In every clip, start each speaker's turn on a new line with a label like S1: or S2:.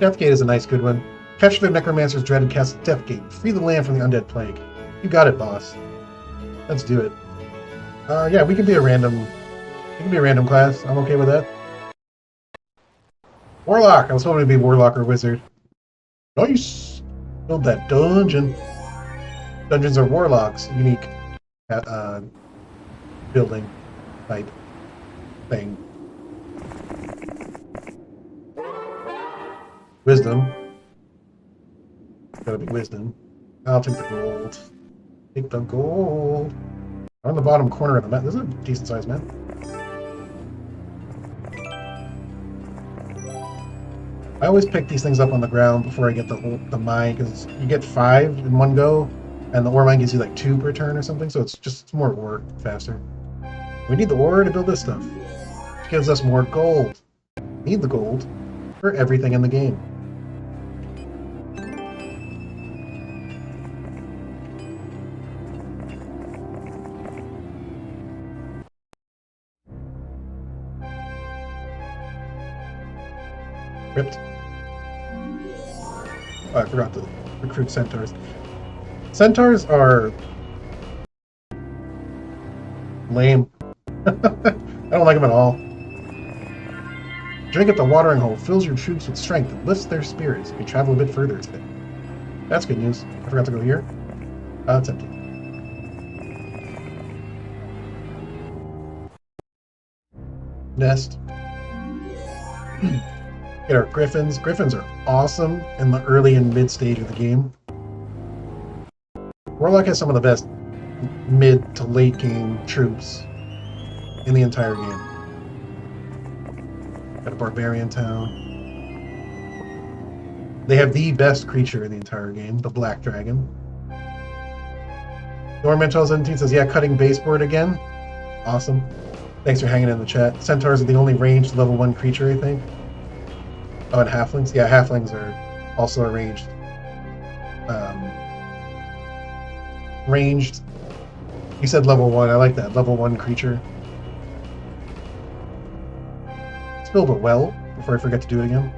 S1: Deathgate is a nice good one. Capture the necromancer's dreaded castle Deathgate. Free the land from the undead plague. You got it, boss. Let's do it. Yeah, we can be a random. We can be a random class. I'm okay with that. Warlock. I was hoping to be warlock or wizard. Nice. Build that dungeon. Dungeons are warlocks. Unique building type thing. Wisdom. Gotta be wisdom. I'll take the gold. Take the gold. On the bottom corner of the map. This is a decent sized map. I always pick these things up on the ground before I get the mine, because you get 5 in one go, and the ore mine gives you like 2 per turn or something, so it's more ore faster. We need the ore to build this stuff. It gives us more gold. We need the gold for everything in the game. Ripped. Oh, I forgot to recruit centaurs. Centaurs are lame. I don't like them at all. Drink at the watering hole fills your troops with strength and lifts their spirits. You travel a bit further today. That's good news. I forgot to go here. It's empty. Nest. Get our griffins. Griffins are awesome in the early and mid stage of the game. Warlock has some of the best mid to late game troops in the entire game. Got a barbarian town. They have the best creature in the entire game, the black dragon. Norman1217 says, yeah, cutting baseboard again. Awesome. Thanks for hanging in the chat. Centaurs are the only ranged level 1 creature, I think. Oh, and halflings? Yeah, halflings are also a ranged. Ranged. You said level 1. I like that. Level 1 creature. Let's build a well before I forget to do it again.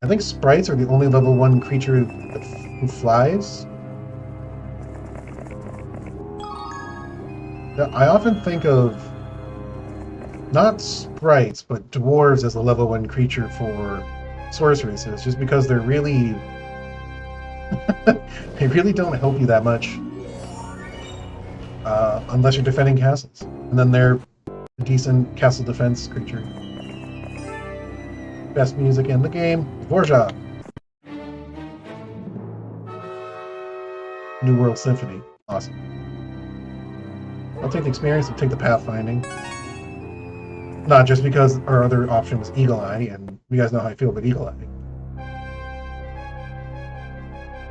S1: I think sprites are the only level 1 creature who flies. I often think of not sprites, but dwarves as a level 1 creature for sorceresses, just because they're really they really don't help you that much unless you're defending castles, and then they're a decent castle defense creature. Best music in the game, Dvorak. New World Symphony, awesome. I'll take the experience and take the pathfinding. Not just because our other option was Eagle Eye, and you guys know how I feel about Eagle Eye.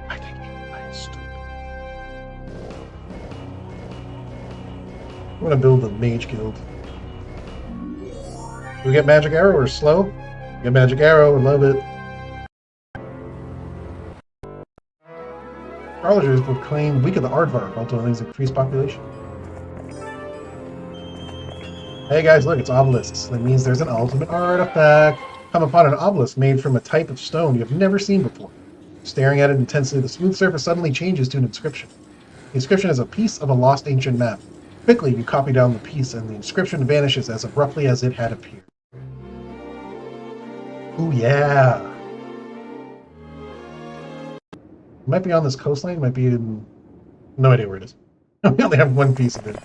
S1: I think Eagle Eye is stupid. I'm gonna build the Mage Guild. Do we get Magic Arrow or slow? Get Magic Arrow, I love it. Astrologers proclaim Week of the Aardvark, although things increase population. Hey guys, look, it's obelisks. That means there's an ultimate artifact. Come upon an obelisk made from a type of stone you have never seen before. Staring at it intensely, the smooth surface suddenly changes to an inscription. The inscription is a piece of a lost ancient map. Quickly, you copy down the piece, and the inscription vanishes as abruptly as it had appeared. Ooh, yeah! It might be on this coastline, it might be in... No idea where it is. We only have one piece of it.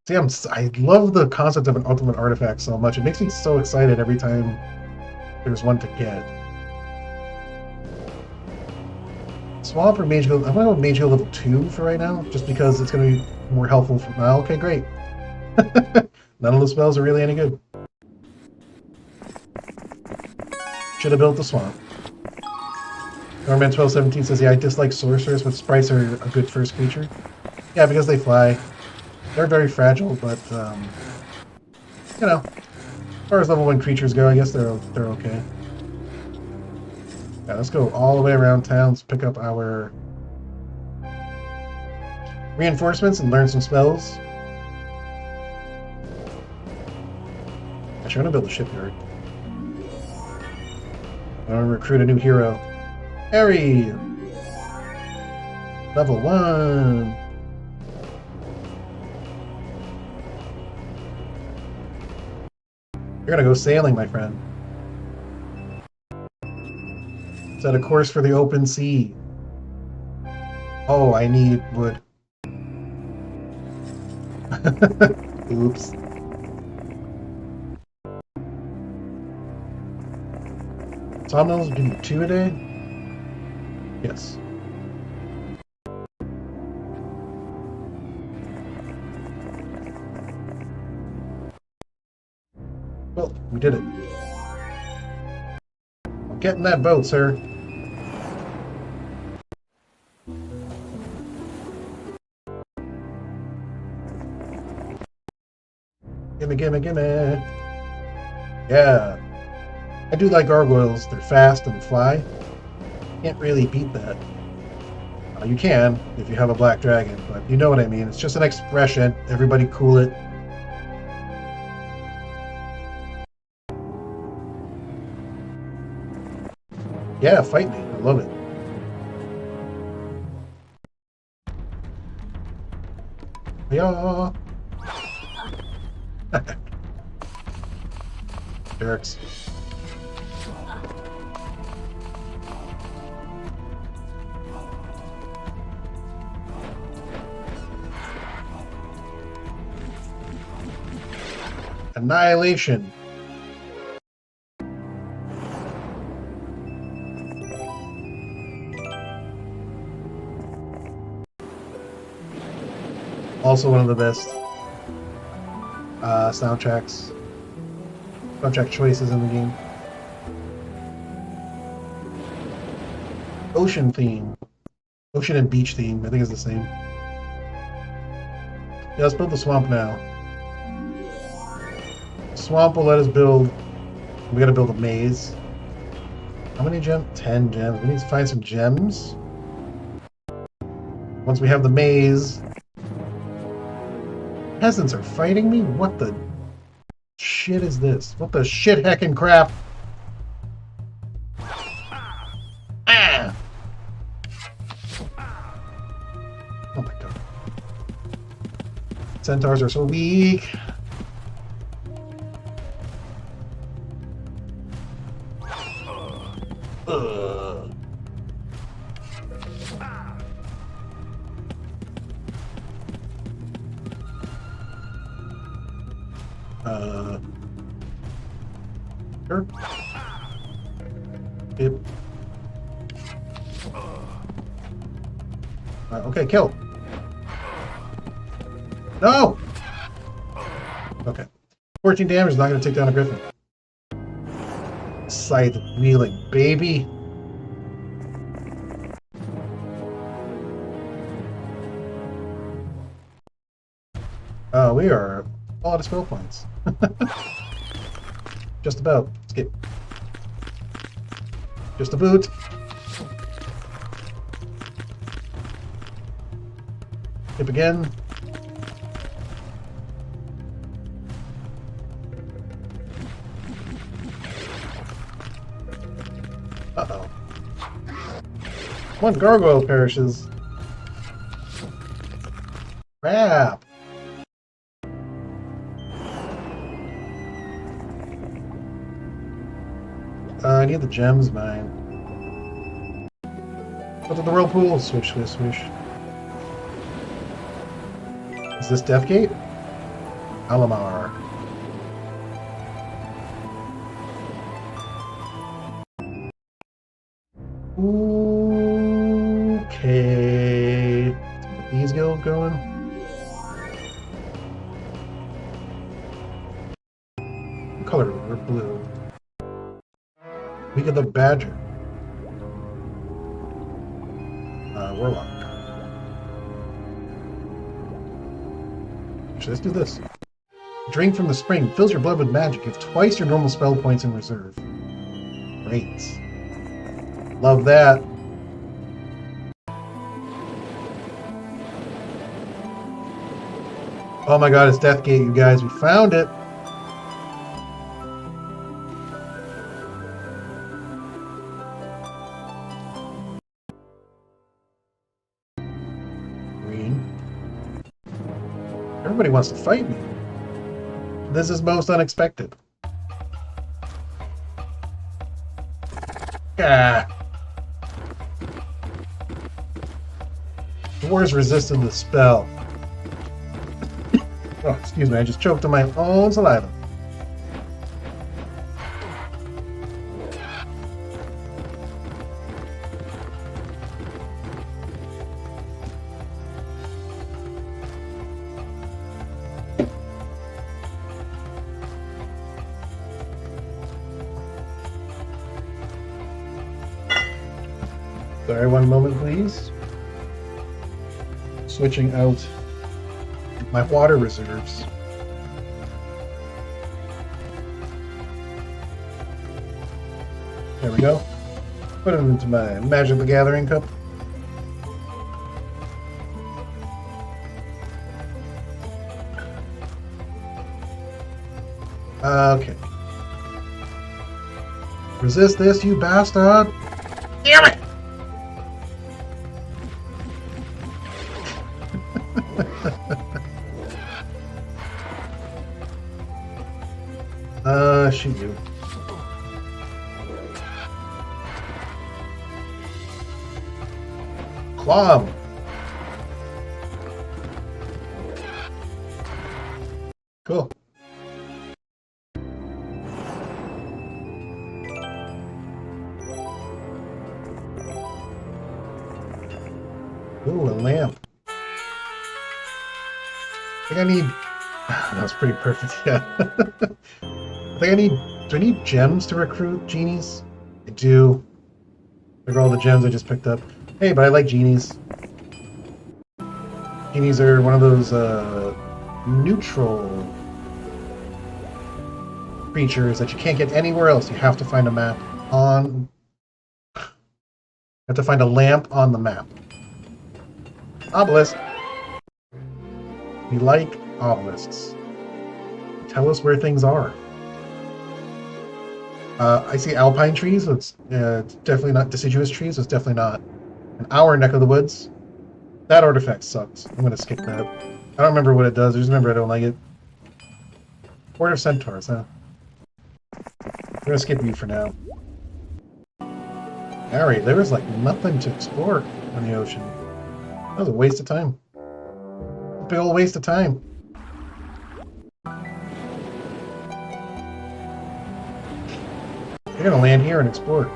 S1: See, I love the concept of an ultimate artifact so much. It makes me so excited every time there's one to get. Swap or Mage Guild? I'm going to go Mage Guild level 2 for right now, just because it's going to be more helpful for... Oh, okay, great. None of the spells are really any good. Should have built the swamp. Norman1217 says, yeah, I dislike sorcerers, but sprites are a good first creature. Yeah, because they fly. They're very fragile, but, you know, as far as level 1 creatures go, I guess they're okay. Yeah, let's go all the way around town. Let's pick up our reinforcements and learn some spells. Actually, I'm gonna build a shipyard. I'm gonna recruit a new hero. Harry! Level 1! You're gonna go sailing, my friend. Set a course for the open sea. Oh, I need wood. Oops. Sawmills give you 2 a day? Yes. Well, we did it. Get in that boat, sir. Gimme, gimme, gimme. Yeah. I do like gargoyles. They're fast and fly. Can't really beat that. You can if you have a black dragon, but you know what I mean. It's just an expression. Everybody cool it. Yeah, fight me. I love it. Yeah. Jerks. Annihilation. Also one of the best soundtrack choices in the game. Ocean theme. Ocean and beach theme. I think it's the same. Yeah, let's build the swamp now. Swamp will let us build. We gotta build a maze. How many gems? 10 gems. We need to find some gems. Once we have the maze. Peasants are fighting me? What the shit is this? What the shit heckin' crap? Ah! Oh my god. Centaurs are so weak. Sure. Yep. Okay, kill. No! Okay. 14 damage is not going to take down a griffin. Scythe wheeling, baby. We are all out of spell points. Just about. Skip. Just a boot. Skip again. Uh-oh. One gargoyle perishes. Crap. I need the gems, man. Go to the whirlpool. Swish, swish, swish. Is this Deathgate? Alamar. Okay. Get these guild going. What color? We're blue. Week of the Badger. Warlock. Actually, let's do this. Drink from the spring. Fills your blood with magic. You have twice your normal spell points in reserve. Great. Love that. Oh my god, it's Deathgate, you guys. We found it. Everybody wants to fight me. This is most unexpected. Ah. Dwarves resisted the spell. Oh, excuse me, I just choked on my own saliva. Sorry, one moment, please. Switching out my water reserves. There we go. Put them into my Magic the Gathering cup. Okay. Resist this, you bastard! Damn it! Shoot you. Clom. Cool. Ooh, a lamp. I think I need... That was pretty perfect, yeah. I think I need... Do I need gems to recruit genies? I do. Look at all the gems I just picked up. Hey, but I like genies. Genies are one of those neutral creatures that you can't get anywhere else. You have to find a map on... You have to find a lamp on the map. Obelisk. We like obelisks. Tell us where things are. I see alpine trees, so it's definitely not deciduous trees, so it's definitely not in our neck of the woods. That artifact sucks. I'm going to skip that. I don't remember what it does, I just remember I don't like it. Horde of Centaurs, huh? We're going to skip you for now. Harry, there was like nothing to explore on the ocean. That was a waste of time. A big old waste of time. You're gonna land here and explore.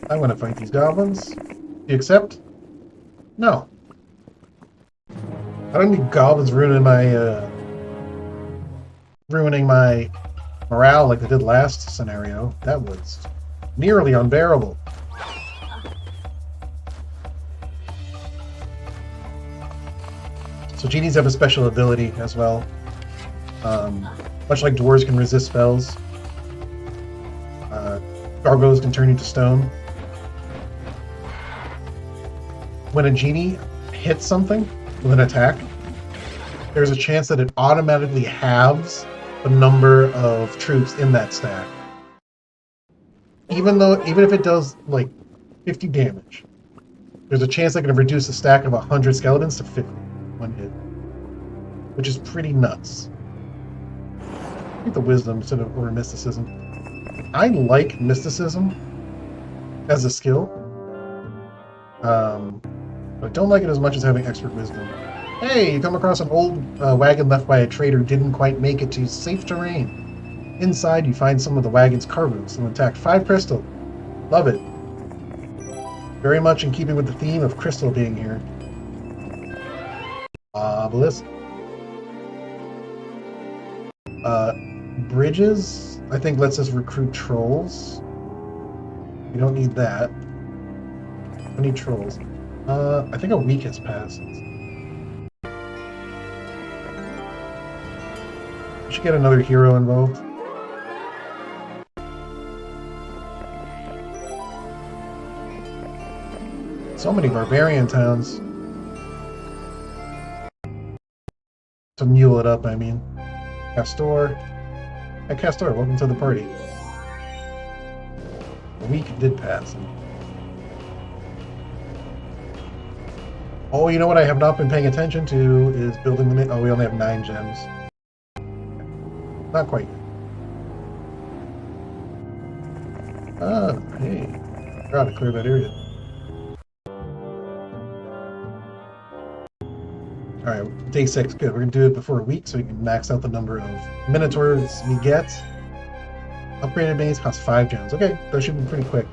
S1: I'm gonna fight these goblins. You accept? No. I don't need goblins ruining my morale like they did last scenario. That was nearly unbearable. So genies have a special ability as well. Much like dwarves can resist spells, gargoyles can turn into stone. When a genie hits something with an attack, there's a chance that it automatically halves the number of troops in that stack. Even if it does like 50 damage, there's a chance they can reduce a stack of 100 skeletons to 50 one hit, which is pretty nuts. I think the wisdom instead of or mysticism. I like mysticism as a skill. But I don't like it as much as having expert wisdom. Hey, you come across an old wagon left by a trader who didn't quite make it to safe terrain. Inside, you find some of the wagon's cargo, some intact. 5 crystal. Love it. Very much in keeping with the theme of crystal being here. Obelisk. Bridges, I think, lets us recruit trolls. We don't need that. We need trolls. I think a week has passed. We should get another hero involved. So many barbarian towns. To mule it up, I mean. Castor. Hey, Castor, welcome to the party. A week did pass. Oh, you know what I have not been paying attention to is building the... Oh, we only have 9 gems. Not quite yet. Ah, hey. Gotta clear that area. Alright, day 6, good. We're gonna do it before a week so we can max out the number of minotaurs we get. Upgraded maze costs 5 gems. Okay, that should be pretty quick.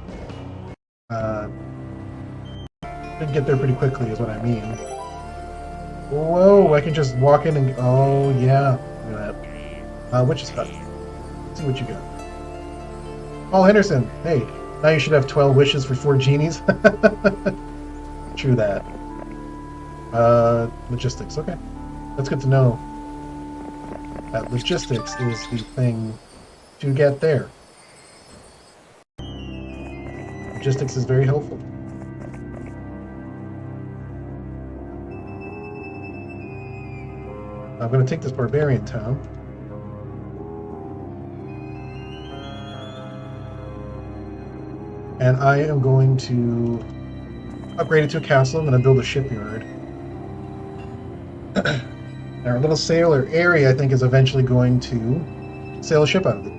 S1: Should get there pretty quickly is what I mean. Whoa, I can just walk in and... Oh, yeah. Look at that. Witch's Hut. Let's see what you got. Paul Henderson, hey. Now you should have 12 wishes for 4 genies. True that. Logistics, okay. That's good to know. That logistics is the thing to get there. Logistics is very helpful. I'm going to take this barbarian town. And I am going to upgrade it to a castle. I'm going to build a shipyard. Our little sailor area, I think, is eventually going to sail a ship out of it.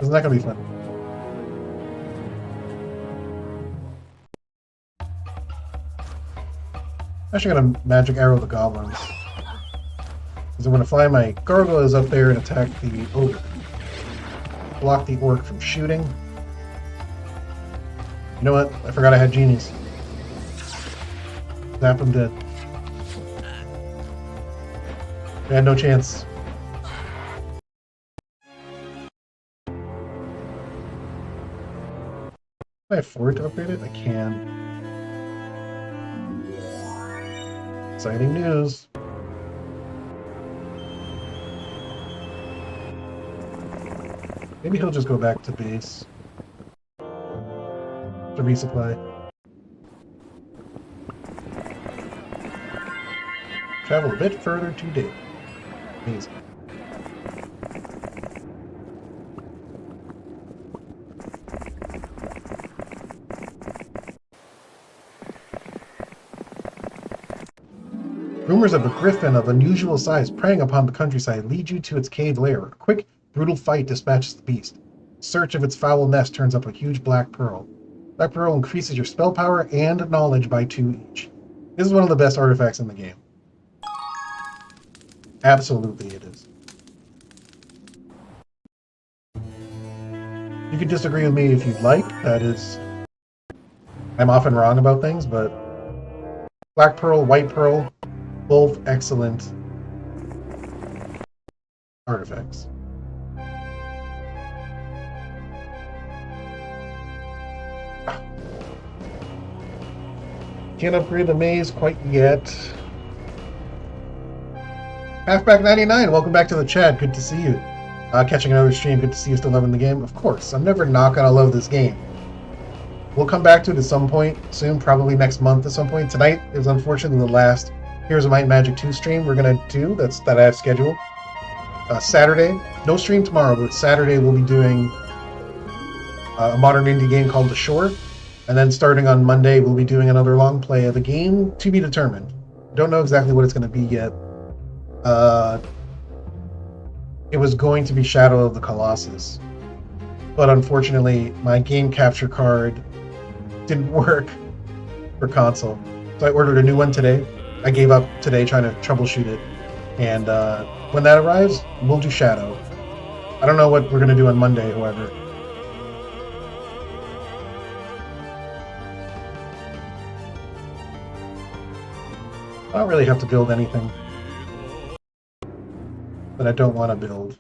S1: Isn't that going to be fun? Actually, I'm going to magic arrow the goblins. Because I'm going to fly my gargoyles up there and attack the ogre. Block the orc from shooting. You know what? I forgot I had genies. Zap them dead. I had no chance. Can I afford to upgrade it? I can. Exciting news. Maybe he'll just go back to base to resupply. Travel a bit further today. Amazing. Rumors of a griffin of unusual size preying upon the countryside lead you to its cave lair. A quick, brutal fight dispatches the beast. Search of its foul nest turns up a huge black pearl. Black pearl increases your spell power and knowledge by 2 each. This is one of the best artifacts in the game. Absolutely it is. You can disagree with me if you'd like. That is... I'm often wrong about things, but... Black pearl, white pearl, both excellent artifacts. Can't upgrade the maze quite yet. Halfback 99, welcome back to the chat. Good to see you. Catching another stream. Good to see you still loving the game. Of course, I'm never not gonna love this game. We'll come back to it at some point soon, probably next month at some point. Tonight is unfortunately the last Heroes of Might and Magic 2 stream we're gonna do. That I have scheduled. Saturday, no stream tomorrow, but Saturday we'll be doing a modern indie game called The Shore. And then starting on Monday, we'll be doing another long play of a game to be determined. Don't know exactly what it's going to be yet. It was going to be Shadow of the Colossus. But unfortunately, my game capture card didn't work for console. So I ordered a new one today. I gave up today trying to troubleshoot it. And when that arrives, we'll do Shadow. I don't know what we're going to do on Monday, however. I don't really have to build anything that I don't want to build.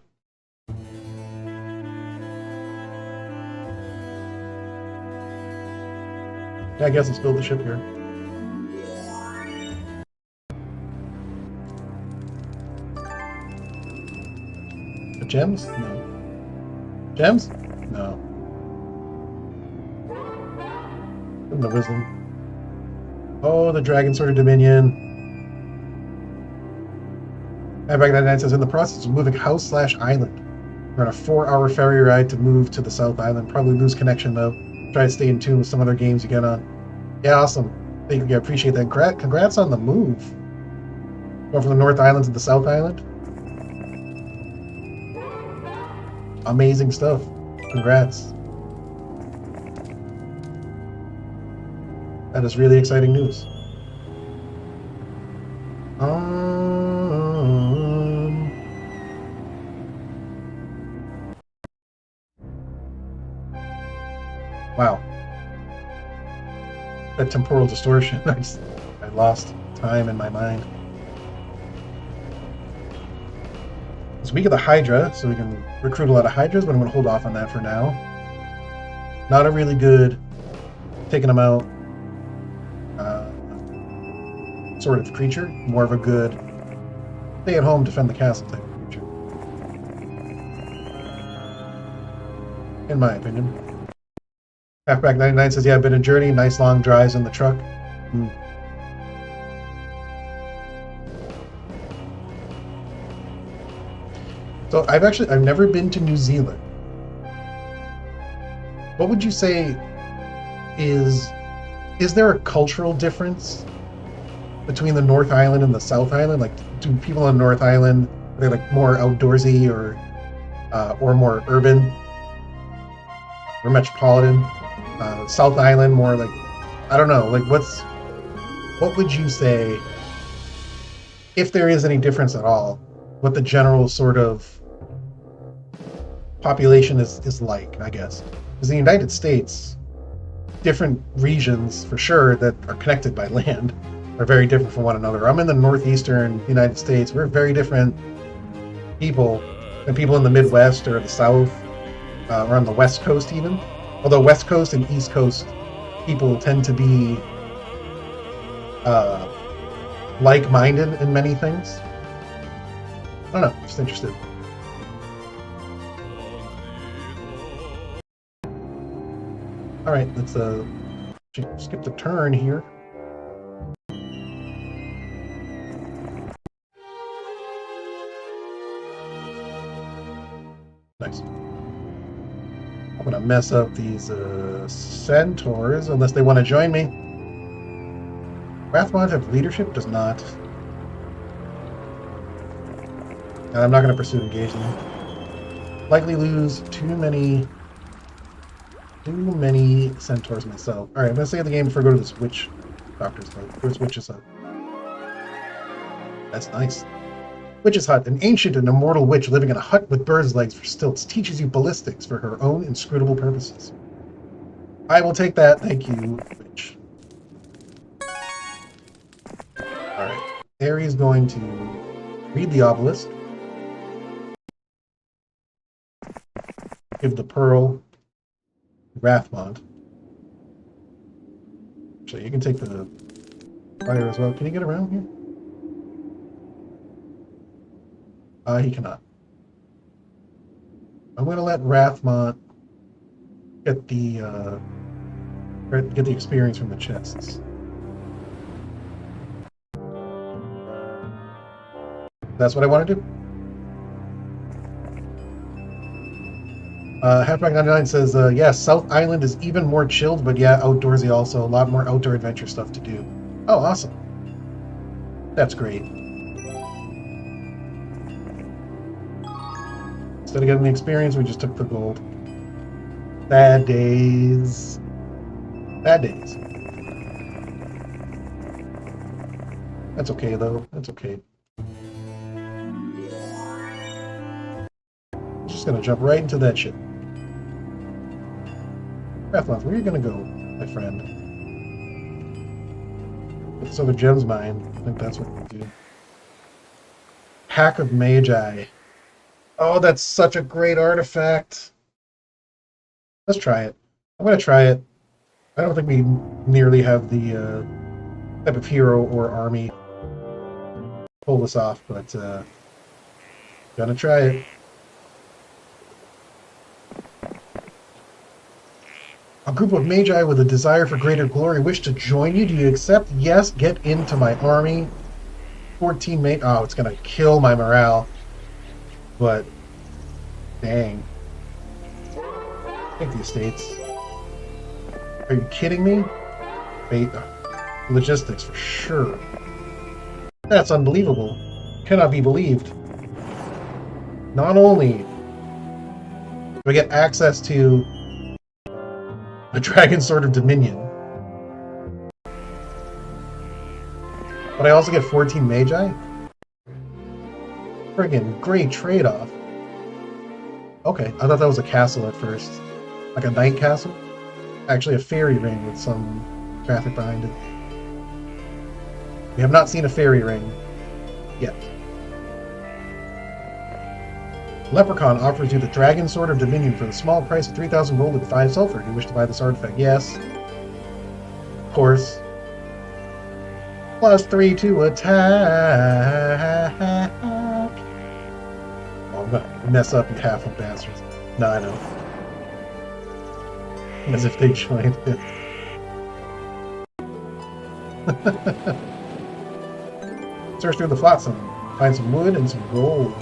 S1: Yeah, I guess let's build the ship here. The gems? No. Gems? No. And the wisdom. Oh, the Dragon Sword of Dominion. Back 99 says, in the process of moving house/island. We're on a 4-hour ferry ride to move to the South Island. Probably lose connection though. Try to stay in tune with some other games you get on. Yeah, awesome. Thank you, I appreciate that. Congrats on the move. Going from the North Island to the South Island. Amazing stuff. Congrats. That is really exciting news. Wow. That temporal distortion. I lost time in my mind. It's week of the Hydra, so we can recruit a lot of Hydras, but I'm going to hold off on that for now. Not a really good taking them out sort of creature. More of a good stay at home, defend the castle type of creature. In my opinion. Halfback 99 says, yeah, I've been a journey, nice long drives in the truck. So I've never been to New Zealand. What would you say is there a cultural difference between the North Island and the South Island? Like, do people on North Island, are they like more outdoorsy or more urban or metropolitan? South Island more like, I don't know, like what would you say, if there is any difference at all, what the general sort of population is like, I guess? Because in the United States, different regions for sure that are connected by land are very different from one another. I'm in the northeastern United States. We're very different people than people in the Midwest or the South or on the West Coast even. Although West Coast and East Coast people tend to be like-minded in many things. I don't know, just interested. All right, let's skip the turn here. Nice. I'm gonna mess up these centaurs unless they want to join me. Wrathmont have leadership? Does not. And I'm not gonna pursue engaging them. Likely lose too many centaurs myself. Alright, I'm gonna stay in the game before I go to this witch doctor's hut. Where's Witch's hut? That's nice. Witch's hut, an ancient and immortal witch living in a hut with bird's legs for stilts, teaches you ballistics for her own inscrutable purposes. I will take that, thank you, witch. Alright, Ares going to read the obelisk. Give the pearl to Wrathmont. Actually, you can take the fire as well. Can you get around here? He cannot. I'm going to let Wrathmont get the experience from the chests. That's what I want to do. Halfback99 says, yeah, South Island is even more chilled, but yeah, outdoorsy also. A lot more outdoor adventure stuff to do. Oh, awesome. That's great. Instead of getting the experience, we just took the gold. Bad days. Bad days. That's okay, though. That's okay. I'm just gonna jump right into that ship. Wrathmont, where are you gonna go, my friend? Get this other gem's mine. I think that's what we'll do. Pack of Magi. Oh, that's such a great artifact. Let's try it. I'm going to try it. I don't think we nearly have the type of hero or army to pull this off, but gonna try it. A group of magi with a desire for greater glory wish to join you. Do you accept? Yes, get into my army. 14 mate. Oh, it's going to kill my morale. But, dang. Take the estates. Are you kidding me? Wait. logistics for sure. That's unbelievable. Cannot be believed. Not only do I get access to a Dragon Sword of Dominion, but I also get 14 Magi? Friggin' great trade-off. Okay, I thought that was a castle at first. Like a knight castle? Actually a fairy ring with some traffic behind it. We have not seen a fairy ring yet. Leprechaun offers you the Dragon Sword of Dominion for the small price of 3,000 gold and 5 sulfur. Do you wish to buy this artifact? Yes. Of course. +3 to attack. Oh, I'm gonna mess up, you half-up bastards. No, I know. As if they joined it. Search through the flotsam. Find some wood and some gold.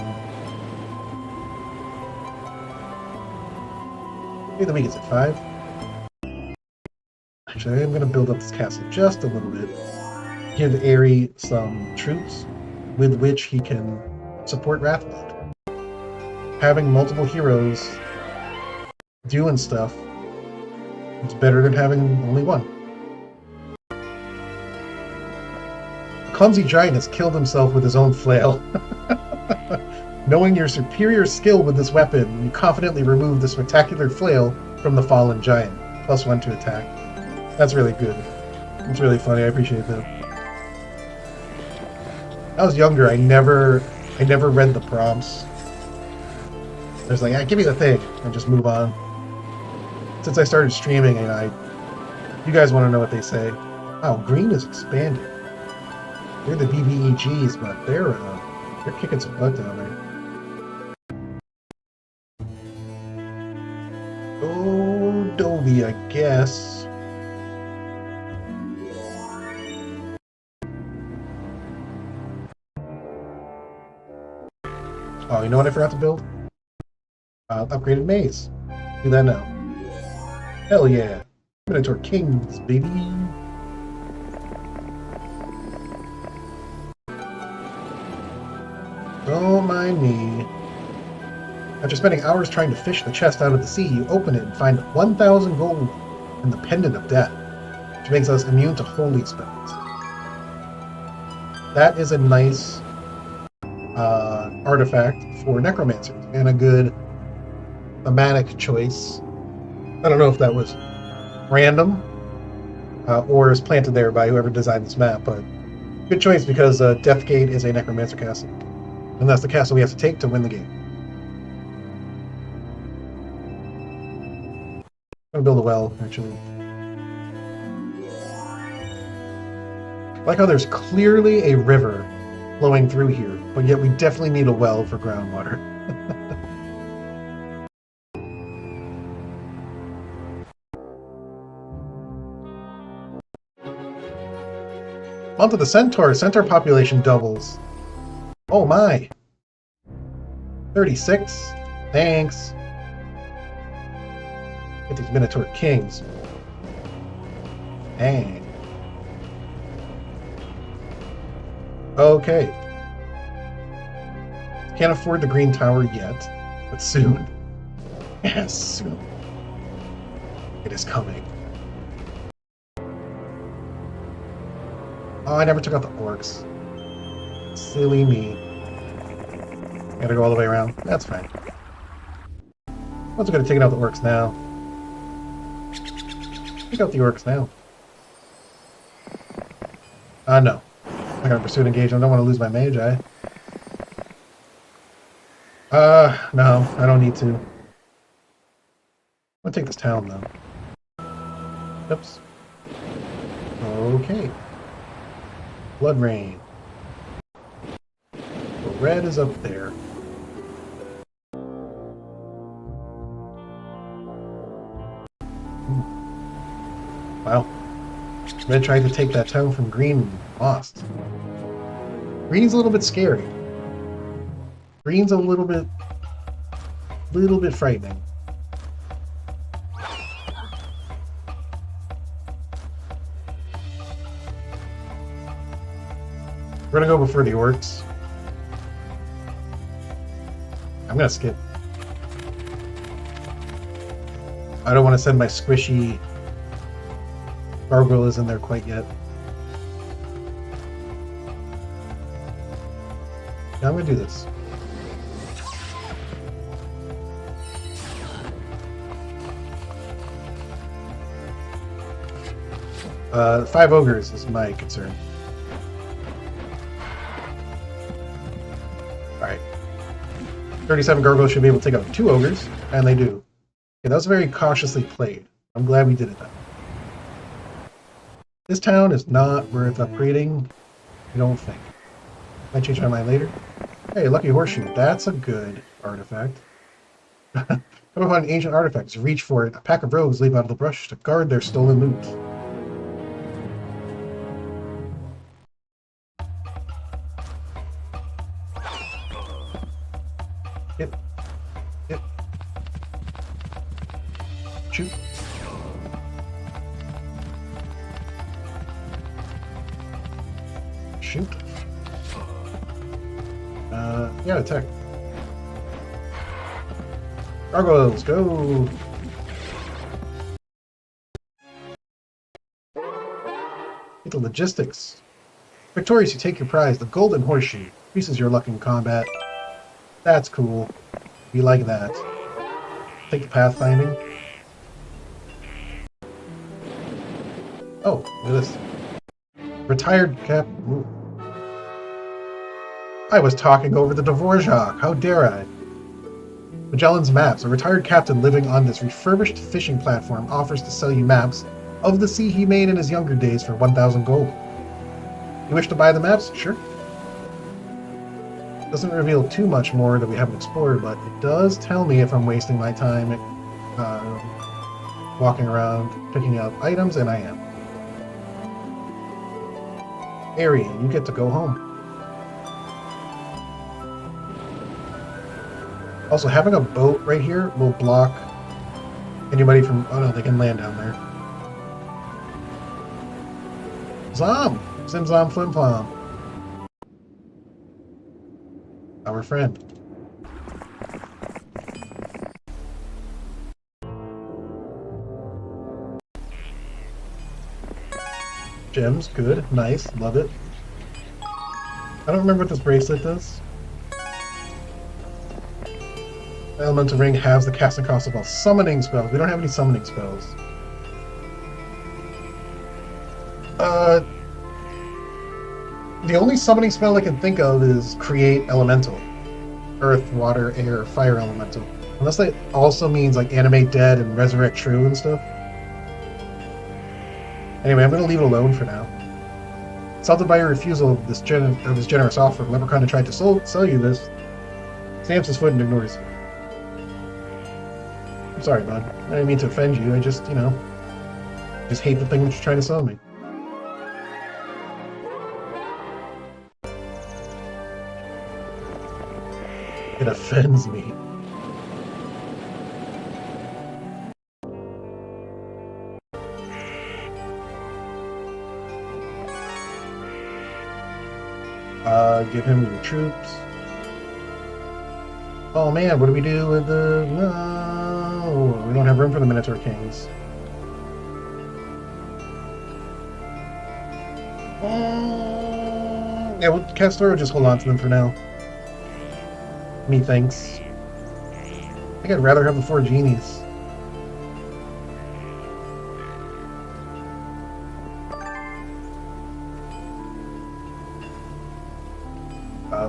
S1: Maybe the week is at 5. Actually, I'm going to build up this castle just a little bit. Give Aerie some troops with which he can support Wrathblood. Having multiple heroes doing stuff is better than having only one. The clumsy giant has killed himself with his own flail. Knowing your superior skill with this weapon, you confidently remove the spectacular flail from the fallen giant. +1 to attack. That's really good. It's really funny. I appreciate that. When I was younger, I never read the prompts. I was like, give me the thing, and just move on. Since I started streaming, and you guys want to know what they say. Wow, green is expanding. They're the BBEGs, but they're kicking some butt down there. Oh, Dobie, I guess. Oh, you know what I forgot to build? Upgraded maze. Do that now. Hell yeah. Minotaur Kings, baby. Don't mind me. After spending hours trying to fish the chest out of the sea, you open it and find 1,000 gold and the Pendant of Death, which makes us immune to holy spells. That is a nice artifact for necromancers, and a good thematic choice. I don't know if that was random or is planted there by whoever designed this map, but good choice because Deathgate is a necromancer castle, and that's the castle we have to take to win the game. I'm gonna build a well, actually. I like how there's clearly a river flowing through here, but yet we definitely need a well for groundwater. Onto the centaur. Centaur population doubles. Oh my. 36. Thanks. Get these Minotaur Kings. Dang. Okay. Can't afford the green tower yet, but soon. Yes, soon. It is coming. Oh, I never took out the orcs. Silly me. Gotta go all the way around. That's fine. I'm also gonna take out the orcs now. Take out the orcs now. No. I'm gonna pursue an engagement. I don't want to lose my magi. No, I don't need to. I'm gonna take this town, though. Oops. Okay. Blood Rain. The red is up there. Wow. Red tried to take that town from green and lost. Green's a little bit scary. Green's a little bit frightening. We're gonna go before the orcs. I'm gonna skip. I don't want to send my squishy gargoyles in there quite yet. Yeah, I'm gonna do this. Five ogres is my concern. Alright. 37 gargoyles should be able to take out 2 ogres, and they do. Okay, that was very cautiously played. I'm glad we did it though. This town is not worth upgrading, I don't think. Might change my mind later. Hey, lucky horseshoe. That's a good artifact. Come upon ancient artifacts. Reach for it. A pack of rogues leap out of the brush to guard their stolen loot. Yep. Yep. Shoot. Shoot. Yeah, attack. Gargoyles, go! Get the logistics. Victorious, you take your prize, the golden horseshoe. Increases your luck in combat. That's cool. We like that. Take the pathfinding. Oh, look at this. Retired cap. Ooh. I was talking over the Dvorak. How dare I? Magellan's Maps. A retired captain living on this refurbished fishing platform offers to sell you maps of the sea he made in his younger days for 1,000 gold. You wish to buy the maps? Sure. Doesn't reveal too much more that we haven't explored, but it does tell me if I'm wasting my time walking around picking up items, and I am. Arian, you get to go home. Also, having a boat right here will block anybody from... Oh no, they can land down there. Zom! Zim Zom Flim Flom. Our friend. Gems, good, nice, love it. I don't remember what this bracelet does. Elemental Ring has the casting cost of all summoning spells. We don't have any summoning spells. The only summoning spell I can think of is Create Elemental. Earth, Water, Air, Fire Elemental. Unless that also means like Animate Dead and Resurrect True and stuff. Anyway, I'm going to leave it alone for now. Insulted by your refusal of this generous offer, Leprechaun tried to sell you this. Stamps his foot and ignores you. I'm sorry, bud. I didn't mean to offend you. I just, you know, just hate the thing that you're trying to sell me. It offends me. Give him your troops. Oh man, what do we do with the... No, we don't have room for the Minotaur Kings. Yeah, well, Castor will just hold on to them for now. Methinks. I think I'd rather have the 4 genies.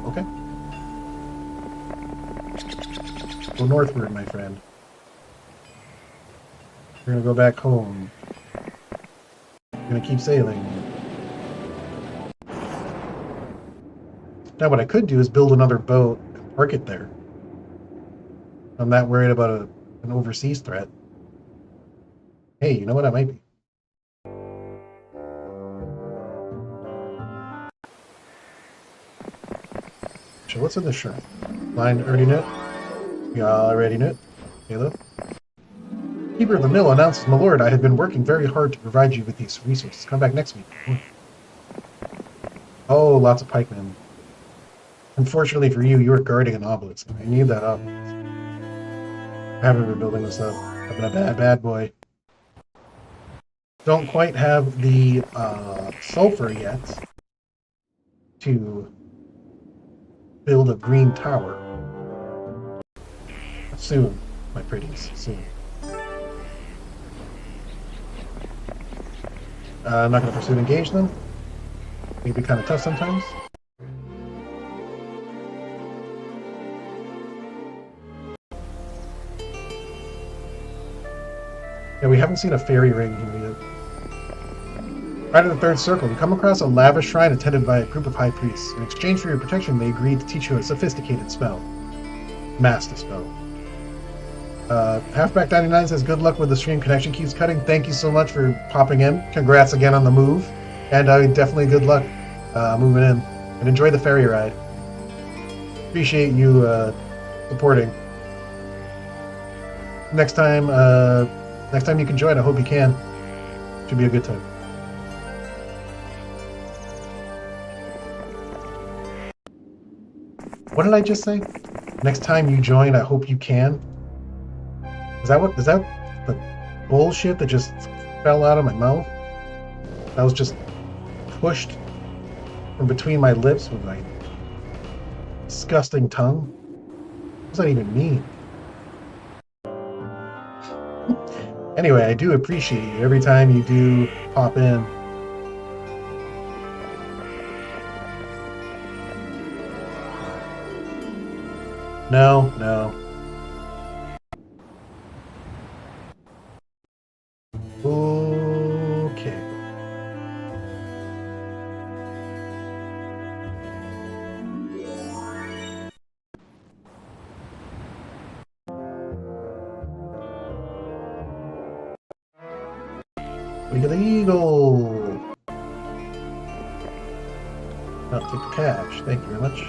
S1: Okay. Go northward, my friend. We're gonna go back home. We're gonna keep sailing. Now what I could do is build another boat and park it there. I'm not worried about an overseas threat. Hey, you know what? I might be. So what's in the shirt? Line already knit? We already knit. Caleb? Keeper of the Mill announces, my lord, I have been working very hard to provide you with these resources. Come back next week. Oh, lots of pikemen. Unfortunately for you, you are guarding an obelisk. I need that up. I haven't been building this up. I've been a bad boy. Don't quite have the sulfur yet to build a green tower. Soon, my pretties, soon. I'm not going to pursue and engage them. It can be kind of tough sometimes. Yeah, we haven't seen a fairy ring here yet. Right in the third circle, you come across a lavish shrine attended by a group of high priests. In exchange for your protection, they agreed to teach you a sophisticated spell. Master spell. Halfback 99 says, good luck with the stream. Connection keeps cutting. Thank you so much for popping in. Congrats again on the move. And definitely good luck moving in. And enjoy the ferry ride. Appreciate you supporting. Next time you can join, I hope you can. Should be a good time. What did I just say? Next time you join, I hope you can. Is that the bullshit that just fell out of my mouth? That was just pushed from between my lips with my disgusting tongue? What does that even mean? Anyway, I do appreciate you every time you do pop in. No. Okay. Look at the eagle. I'll take the cash. Thank you very much.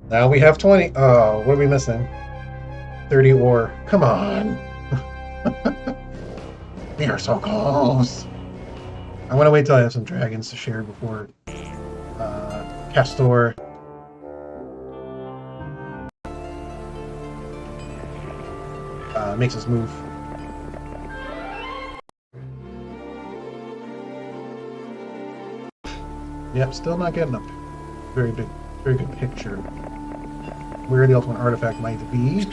S1: Now we have 20. Oh, what are we missing? 30 ore. Come on. We are so close. I want to wait till I have some dragons to share before Castor makes us move. Yep, still not getting up. Very good picture. Where the ultimate artifact might be.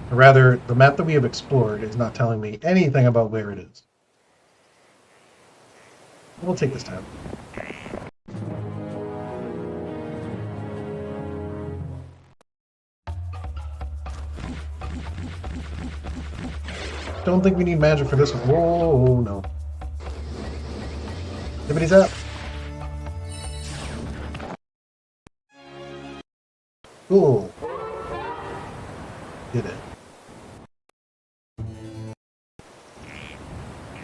S1: Or rather, the map that we have explored is not telling me anything about where it is. We'll take this time. Don't think we need magic for this one. Whoa, no. Everybody's up. Cool. Did it.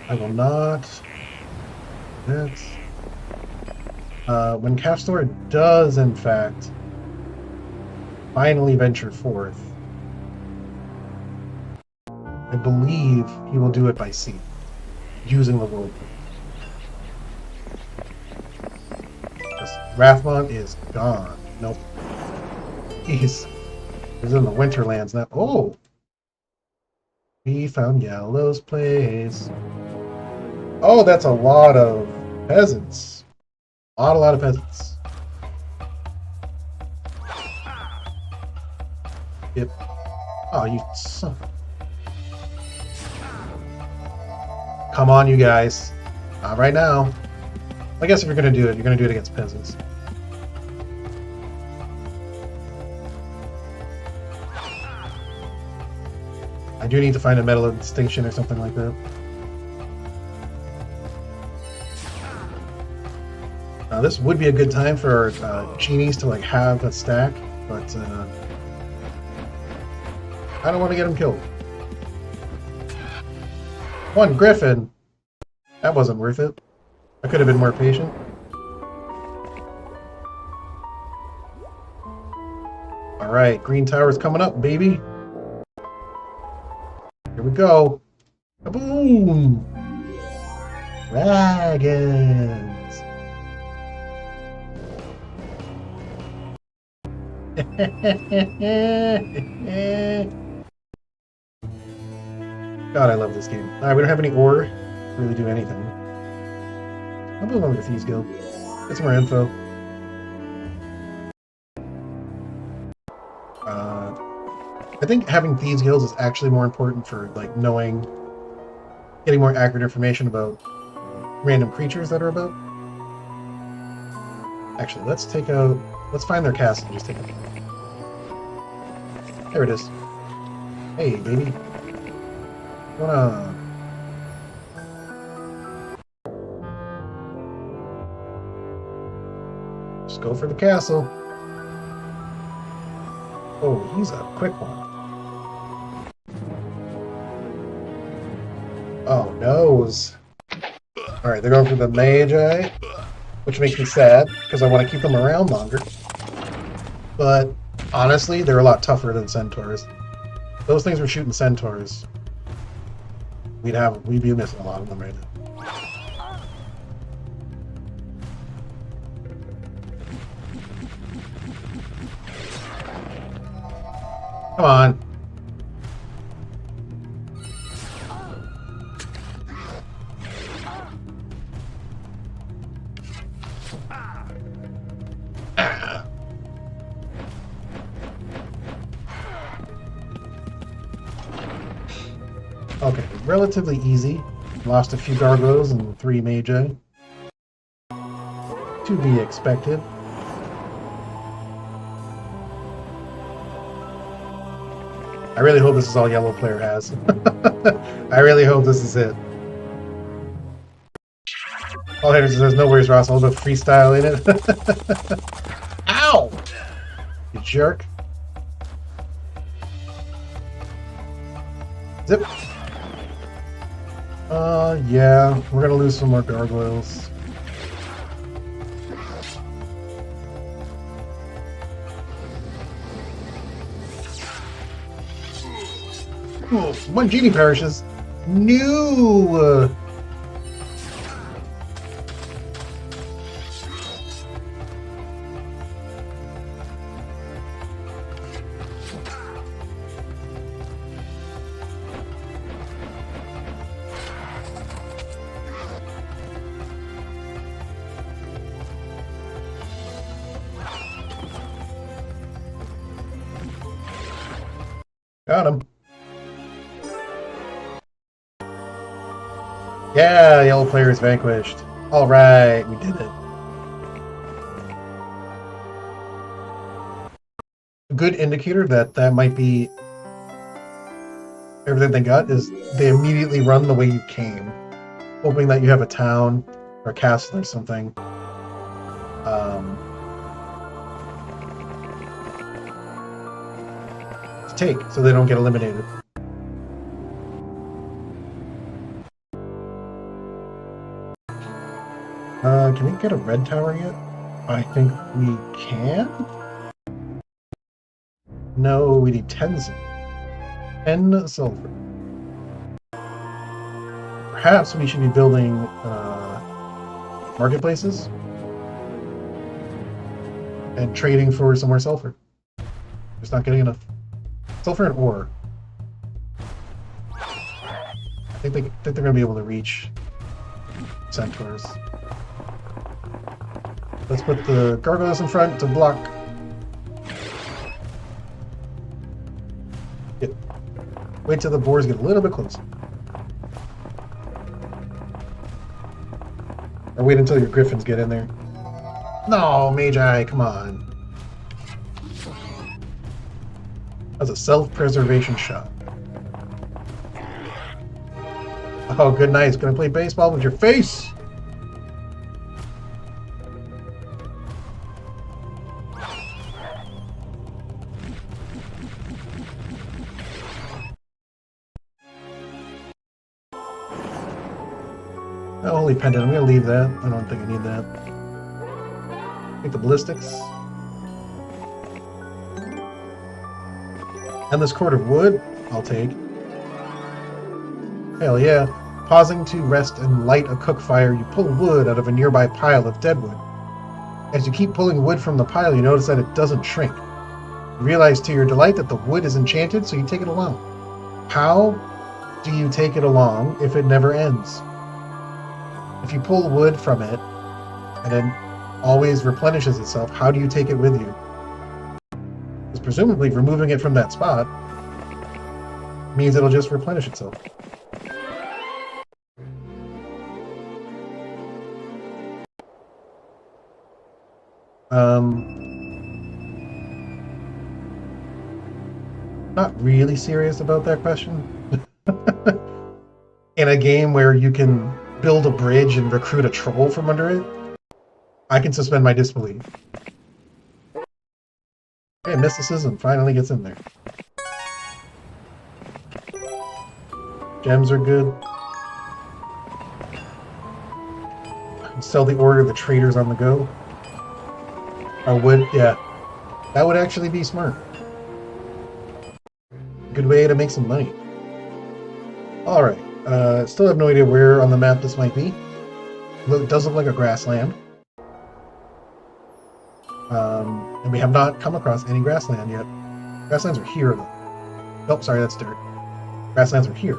S1: I will not. That's. When Castor does, in fact, finally venture forth, I believe he will do it by sea, using the whirlpool. Rathmont is gone. Nope. He's in the Winterlands now. Oh! We found Yellow's place. Oh, that's a lot of peasants. A lot of peasants. Yep. Oh, you son. Come on, you guys. Not right now. I guess if you're gonna do it, you're gonna do it against peasants. I do need to find a medal of distinction or something like that. Now this would be a good time for our genies to like have a stack but I don't want to get him killed. One griffin! That wasn't worth it. I could have been more patient. Alright, green tower's coming up, baby. Here we go. Kaboom! Dragons! God, I love this game. Alright, we don't have any ore to really do anything. I'll move over to Thieves Guild. Get some more info. I think having Thieves Guilds is actually more important for, like, knowing, getting more accurate information about random creatures that are about. Actually, let's find their castle and just take a look. There it is. Hey, baby. What's going on? Just go for the castle. Oh, he's a quick one. Oh, noes. Alright, they're going for the Magi, which makes me sad, because I want to keep them around longer. But, honestly, they're a lot tougher than Centaurs. Those things were shooting Centaurs. We'd be missing a lot of them right now. Come on. Okay, relatively easy. Lost a few gargoyles and 3 magi. To be expected. I really hope this is all yellow player has. I really hope this is it. Oh, there's no worries, Ross. I'll go freestyle in it. Ow! You jerk. Zip. Yeah, we're gonna lose some more gargoyles. Oh, 1 genie perishes. No! Got him. Yeah, yellow player is vanquished. Alright, we did it. A good indicator that might be everything they got is they immediately run the way you came, hoping that you have a town or a castle or something. To take, so they don't get eliminated. Can we get a red tower yet? I think we can? No, we need 10 silver. 10 silver. Perhaps we should be building marketplaces and trading for some more sulfur. Just not getting enough. Sulfur and ore. I think they're going to be able to reach centaurs. Let's put the gargoyles in front to block. Wait till the boars get a little bit closer. Or wait until your griffins get in there. No, Magi, come on. That's a self-preservation shot. Oh, good night. Gonna play baseball with your face? Oh, holy pendant. I'm going to leave that. I don't think I need that. Take the ballistics. Endless cord of wood. I'll take. Hell yeah. Pausing to rest and light a cook fire, you pull wood out of a nearby pile of dead wood. As you keep pulling wood from the pile, you notice that it doesn't shrink. You realize to your delight that the wood is enchanted, so you take it along. How do you take it along if it never ends? If you pull wood from it, and it always replenishes itself, how do you take it with you? Because presumably removing it from that spot means it'll just replenish itself. Not really serious about that question. In a game where you can build a bridge and recruit a troll from under it, I can suspend my disbelief. Okay, mysticism finally gets in there. Gems are good. Sell the order, the traders on the go. I would, yeah. That would actually be smart. Good way to make some money. Alright. Still have no idea where on the map this might be. It does look like a grassland. And we have not come across any grassland yet. Grasslands are here, though. Oh, sorry, that's dirt. Grasslands are here.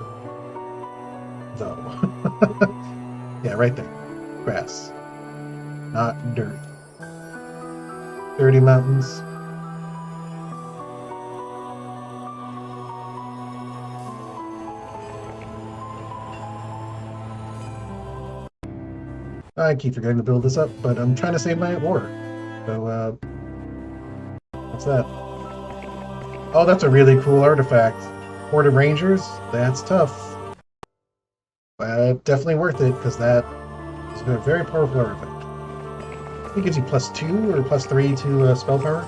S1: Though. Yeah, right there. Grass. Not dirt. Dirty mountains. I keep forgetting to build this up, but I'm trying to save my ore. So, what's that? Oh, that's a really cool artifact. Horde of Rangers? That's tough. Definitely worth it, because that is a very powerful artifact. It gives you +2 or +3 to spell power,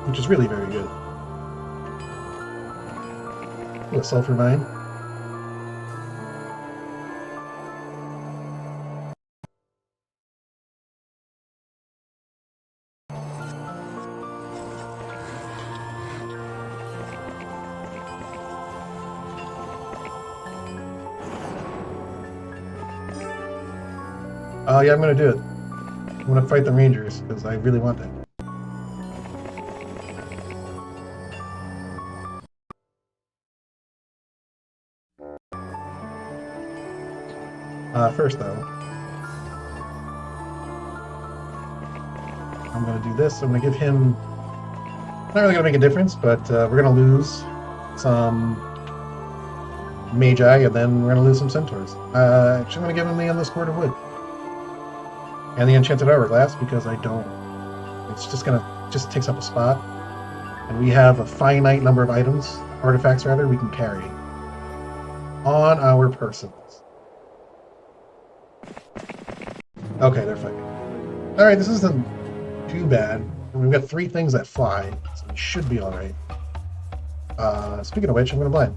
S1: which is really very good. Ooh, a sulfur mine. Oh yeah, I'm gonna do it. I'm gonna fight the Rangers, because I really want that. First though, I'm gonna do this. I'm gonna give him... Not really gonna make a difference, but we're gonna lose some Magi, and then we're gonna lose some Centaurs. Actually, I'm gonna give him the Endless Cord of Wood. And the Enchanted Hourglass, because I don't... It's just takes up a spot. And we have a finite number of items, artifacts rather, we can carry on our persons. Okay, they're fighting. Alright, this isn't too bad. We've got 3 things that fly, so we should be alright. Speaking of which, I'm gonna blind.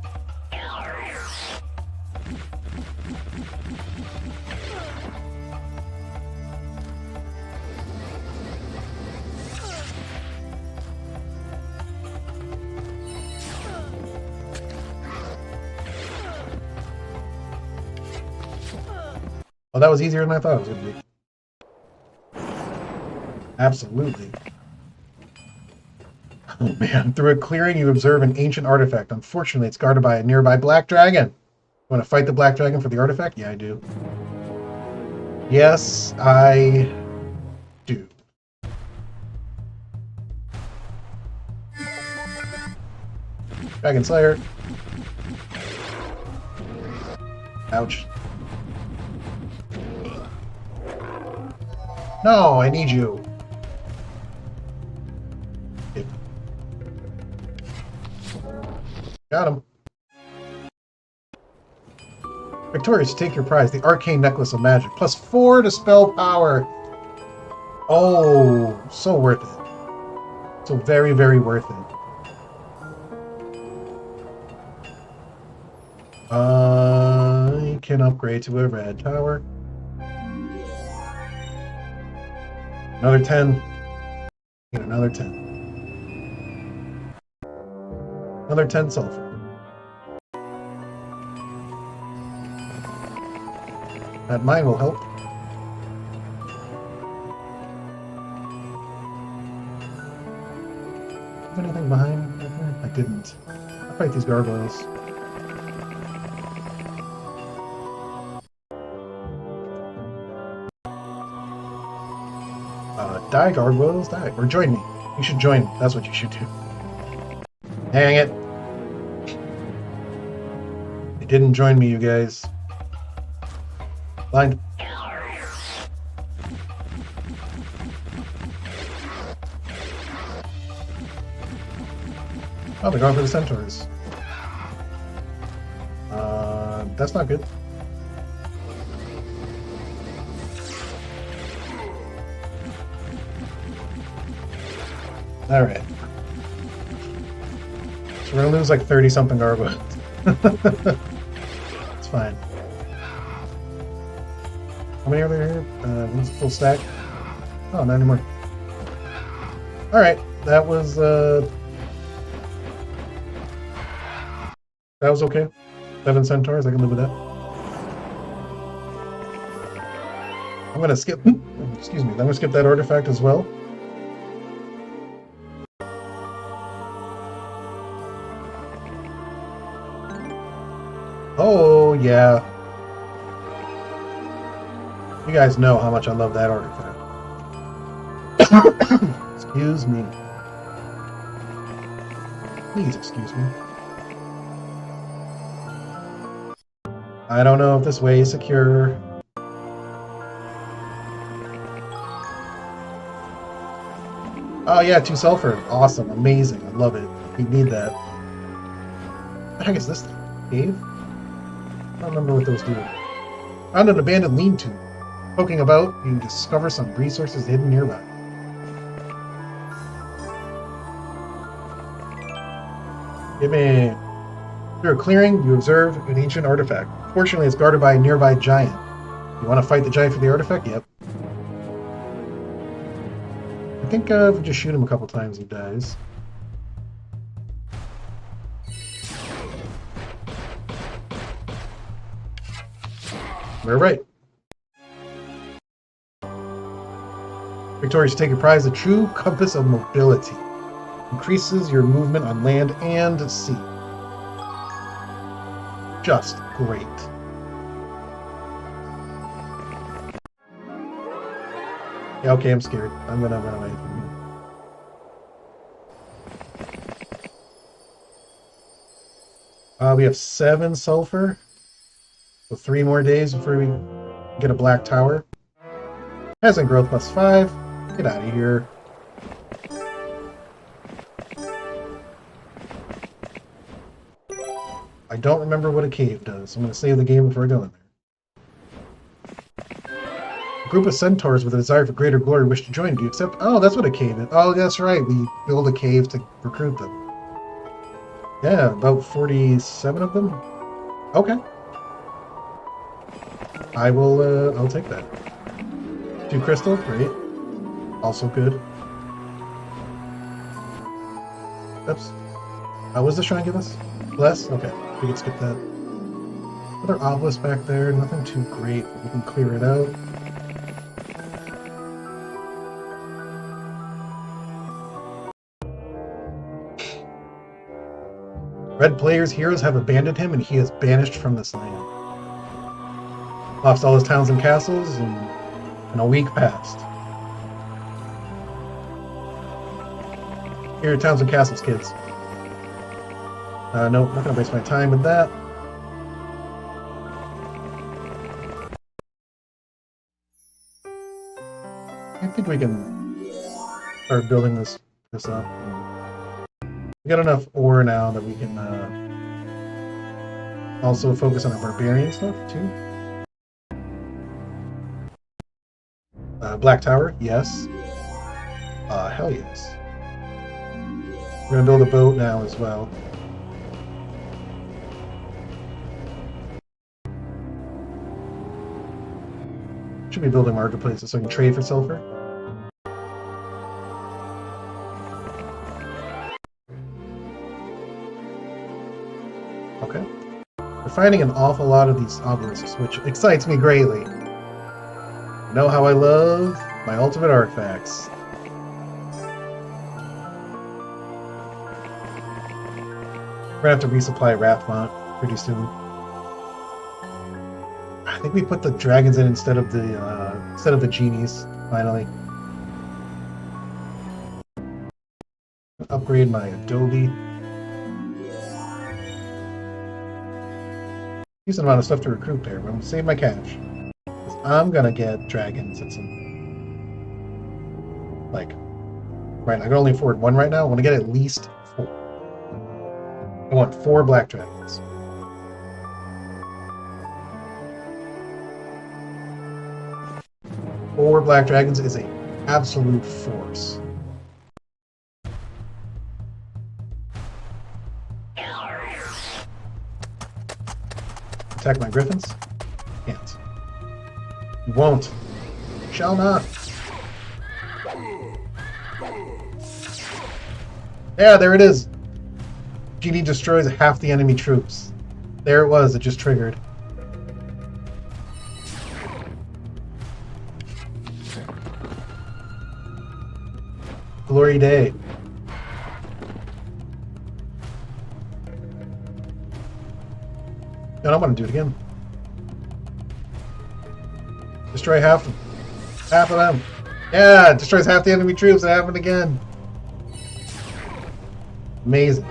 S1: Oh, that was easier than I thought it was going to be. Absolutely. Oh man, through a clearing you observe an ancient artifact. Unfortunately, it's guarded by a nearby black dragon. You want to fight the black dragon for the artifact? Yeah, I do. Yes, I do. Dragon Slayer. Ouch. No, I need you. Got him. Victorious, take your prize, the Arcane Necklace of Magic. +4 to spell power. Oh, so worth it. So very, very worth it. I can upgrade to a red tower. Another 10. Get another 10. Another 10 sulfur. That mine will help. Is there anything behind me? I didn't. I'll fight these gargoyles. Die, gargoyles, die. Or join me. You should join me. That's what you should do. Hang it. They didn't join me, you guys. Blind. Oh, they're going for the centaurs. That's not good. Alright. So we're gonna lose like 30-something gargoyles. It's fine. How many are there here? One's full stack. Oh, not anymore. Alright, that was okay. 7 centaurs, I can live with that. I'm gonna skip excuse me, I'm gonna skip that artifact as well. Oh, yeah. You guys know how much I love that artifact. Excuse me. Please excuse me. I don't know if this way is secure. Oh yeah, 2 sulfur. Awesome, amazing. I love it. We need that. What the heck is this thing? Cave? I don't remember what those do. Found an abandoned lean-to. Poking about, you can discover some resources hidden nearby. Give me... Through a clearing, you observe an ancient artifact. Fortunately, it's guarded by a nearby giant. You want to fight the giant for the artifact? Yep. I think if we just shoot him a couple times, he dies. We're right. Victorious, take your prize, the true compass of mobility. Increases your movement on land and sea. Just great. Yeah, okay, I'm scared. I'm gonna run away from you. We have 7 sulfur. So 3 more days before we get a black tower. Peasant growth +5. Get out of here. I don't remember what a cave does. I'm going to save the game before I go in there. A group of centaurs with a desire for greater glory wish to join. Do you accept? Oh, that's what a cave is. Oh, that's right. We build a cave to recruit them. Yeah, about 47 of them. Okay. I will, I'll take that. 2 crystal, great. Also good. Oops. What was this trying to give us? Less? Okay, we can skip that. Another obelisk back there, nothing too great, but we can clear it out. Red player's heroes have abandoned him and he is banished from this land. Lost all his towns and castles, and a week passed. Here are towns and castles, kids. Nope, not gonna waste my time with that. I think we can start building this up. We got enough ore now that we can also focus on our barbarian stuff too. Black Tower, yes. Hell yes. We're gonna build a boat now as well. Should be building marketplaces so I can trade for silver. Okay. We're finding an awful lot of these obelisks, which excites me greatly. You know how I love my ultimate artifacts. We're gonna have to resupply Rathmont pretty soon. I think we put the dragons in instead of the genies. Finally, upgrade my Adobe. Decent amount of stuff to recruit there, but I'm gonna save my cash. I'm gonna get dragons and some. Like, right, I can only afford one right now. I want to get at least 4. I want 4 black dragons. Four black dragons is an absolute force. Attack my griffins? Can't. You won't. Shall not. Yeah, there it is. Genie destroys half the enemy troops. There it was, it just triggered. Glory day. And I'm gonna do it again. Destroy half of them. Yeah, it destroys half the enemy troops. It happened again. Amazing.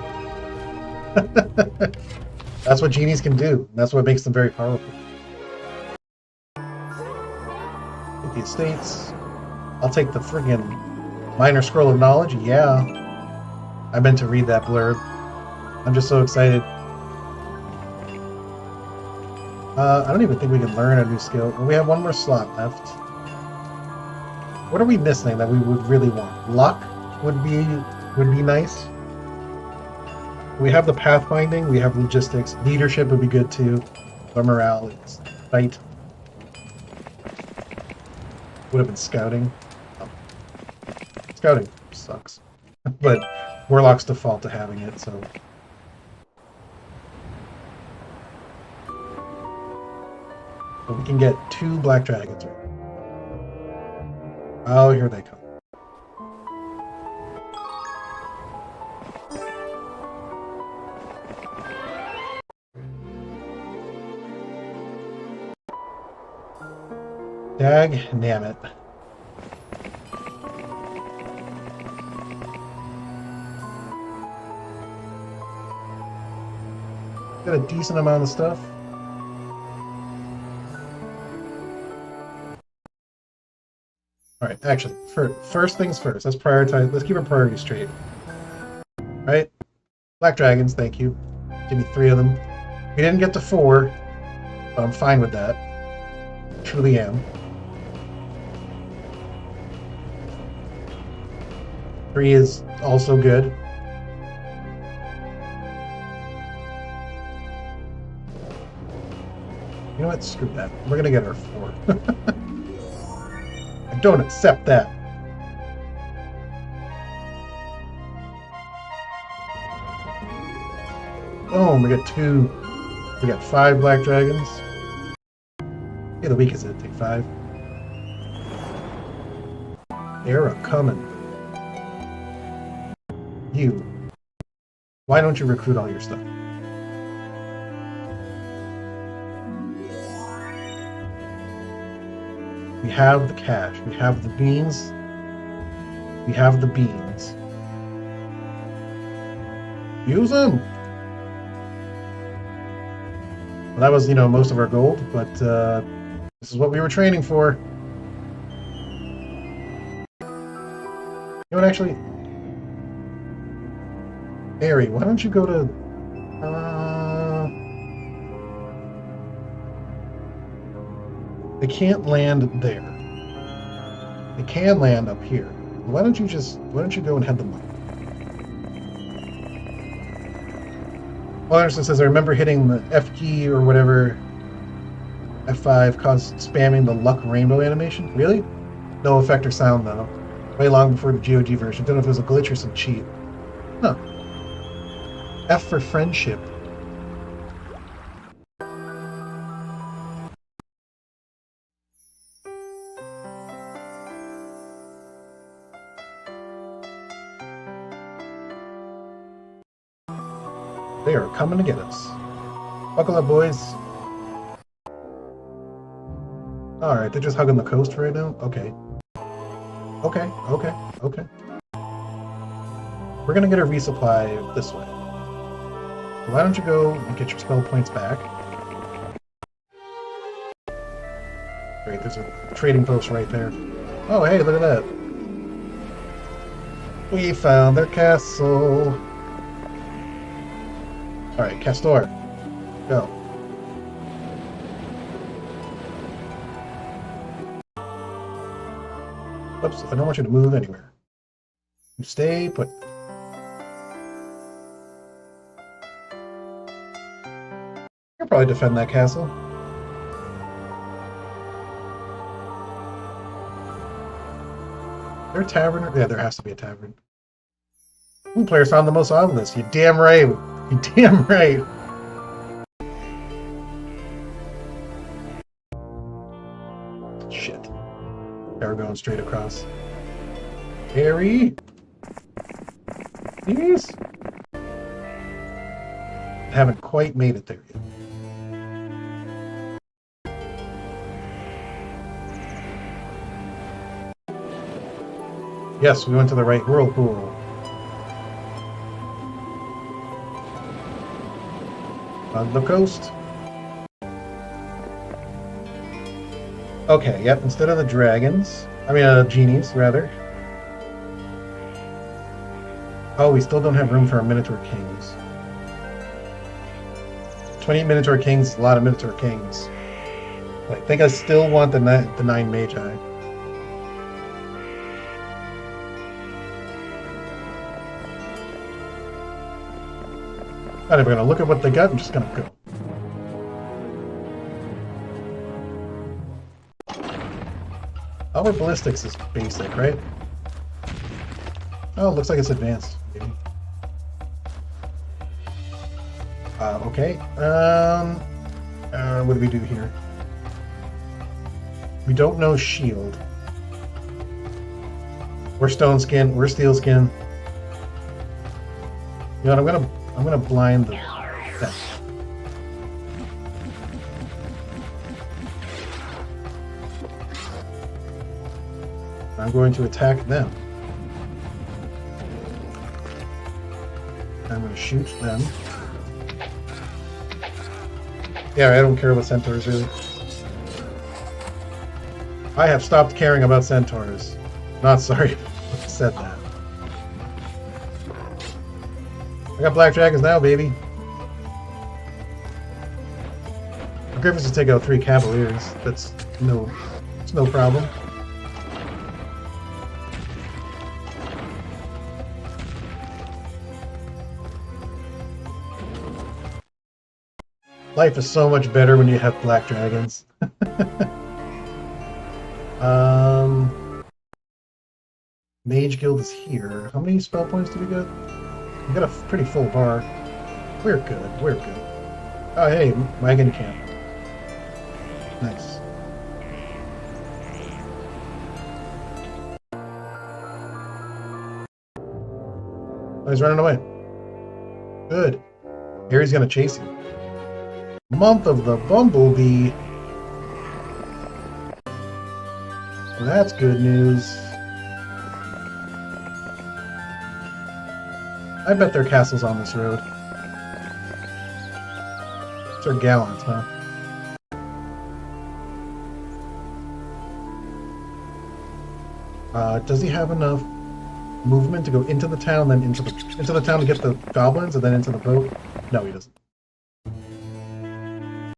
S1: That's what genies can do. And that's what makes them very powerful. Take the estates. I'll take the friggin' Minor Scroll of Knowledge. Yeah. I meant to read that blurb. I'm just so excited. I don't even think we can learn a new skill. We have one more slot left. What are we missing that we would really want? Luck would be nice. We have the pathfinding, we have logistics. Leadership would be good too. Our morale is fight. Would have been scouting. Oh. Scouting sucks. But Warlock's default to having it, so. But we can get 2 black dragons. Oh, here they come. Dag-nammit. Got a decent amount of stuff. Alright, actually, first things first, let's prioritize, let's keep our priorities straight. Right? Black dragons, thank you. Give me 3 of them. We didn't get to 4, but I'm fine with that. Truly am. 3 is also good. You know what? Screw that. We're gonna get our 4. I don't accept that. Boom, we got 2. We got 5 black dragons. Yeah, the weakest it'd take 5. They're a-coming. You. Why don't you recruit all your stuff? We have the cash. We have the beans. We have the beans. Use them! Well, that was, most of our gold, but this is what we were training for. You know what, actually? Harry, why don't you go to... They can't land there. They can land up here. Why don't you go and head them up? Well, Anderson says, I remember hitting the F key or whatever F5 caused spamming the luck rainbow animation. Really? No effect or sound though. Way long before the GOG version. Don't know if it was a glitch or some cheat. Huh. F for friendship. They are coming to get us. Buckle up, boys. Alright, they're just hugging the coast right now? Okay. Okay. We're gonna get a resupply this way. Why don't you go and get your spell points back? Great, there's a trading post right there. Oh, hey, look at that. We found their castle. Alright, Castor. Go. Oops, I don't want you to move anywhere. You stay put. You'll probably defend that castle. There a tavern? Yeah, there has to be a tavern. Ooh, players found the most obelisk. You damn right. You damn right. Shit. Yeah, we're going straight across. Harry? Please? Haven't quite made it there yet. Yes, we went to the right whirlpool. On the coast. Okay, yep, instead of the dragons, genies, rather. Oh, we still don't have room for our Minotaur Kings. 20 Minotaur Kings is a lot of Minotaur Kings. I think I still want the 9 Magi. Not even gonna look at what they got, I'm just gonna go. Our ballistics is basic, right? Oh, looks like it's advanced, maybe. Okay. What do we do here? We don't know shield. We're stone skin, we're steel skin. You know what, I'm gonna blind them. I'm going to attack them. I'm going to shoot them. Yeah, I don't care about centaurs, really. I have stopped caring about centaurs. Not sorry if I said that. I got black dragons now, baby. The Griffins will take out 3 cavaliers. It's no problem. Life is so much better when you have black dragons. Mage Guild is here. How many spell points do we get? We got a pretty full bar. We're good. We're good. Oh, hey, wagon camp. Nice. Oh, he's running away. Good. Harry's gonna chase you. Month of the Bumblebee. Well, that's good news. I bet their castle's on this road. They're gallant, huh? Does he have enough movement to go into the town, then into the town to get the goblins, and then into the boat? No, he doesn't.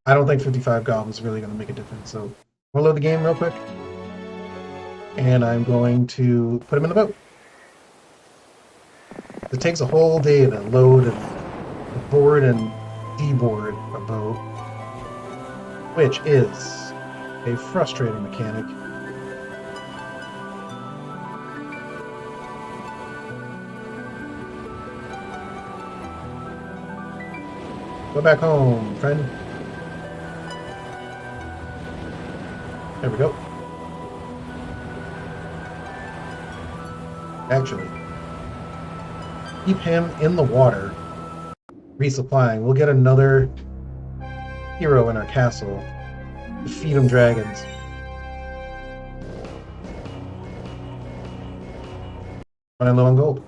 S1: I don't think 55 goblins is really going to make a difference, so we'll load the game real quick. And I'm going to put him in the boat. It takes a whole day to load and board and deboard a boat. which is a frustrating mechanic. Go back home, friend. There we go. Actually, keep him in the water, resupplying. We'll get another hero in our castle to feed him dragons. Running low on gold.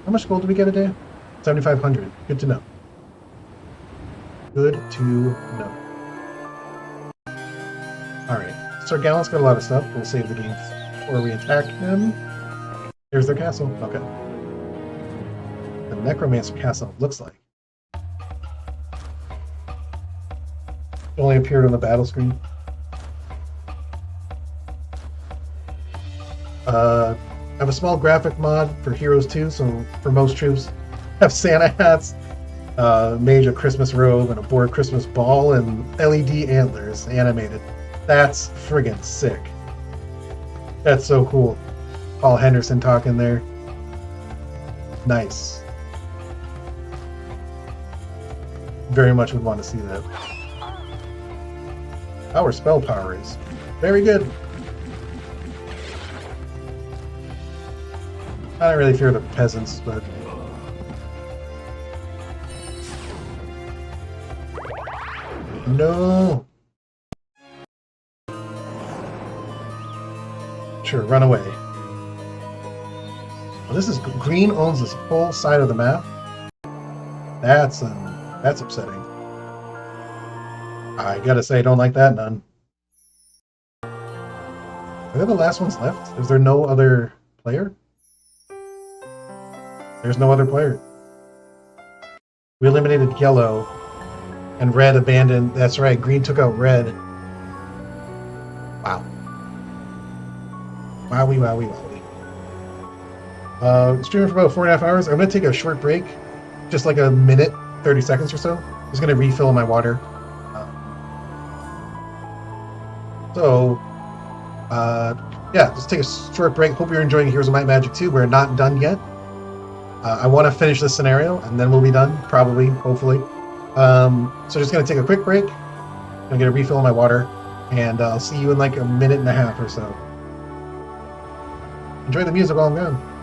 S1: How much gold do we get a day? 7,500. Good to know. Good to know. Alright, so Gallant's got a lot of stuff. We'll save the game before we attack him. Here's their castle. Okay. The necromancer castle looks like. It only appeared on the battle screen. I have a small graphic mod for Heroes 2, so for most troops, have Santa hats, mage a Christmas robe, and a boar Christmas ball, and LED antlers animated. That's friggin' sick. That's so cool. Paul Henderson talking there. Nice. Very much would want to see that. Our spell power is very good. I don't really fear the peasants, but... No! Sure, run away. Well, this is... Green owns this whole side of the map. That's upsetting. I gotta say, I don't like that none. Are they the last ones left? Is there no other player? There's no other player. We eliminated yellow, and red abandoned. That's right, green took out red. Wow. Wowie, wowie, wowie. Streaming for about 4.5 hours. I'm going to take a short break, just like a minute, 30 seconds or so. Just going to refill my water. Yeah, just take a short break. Hope you're enjoying Heroes of Might and Magic 2. We're not done yet. I want to finish this scenario, and then we'll be done, probably, hopefully. So just going to take a quick break. I'm going to refill my water, and I'll see you in like a minute and a half or so. Enjoy the music while I'm gone.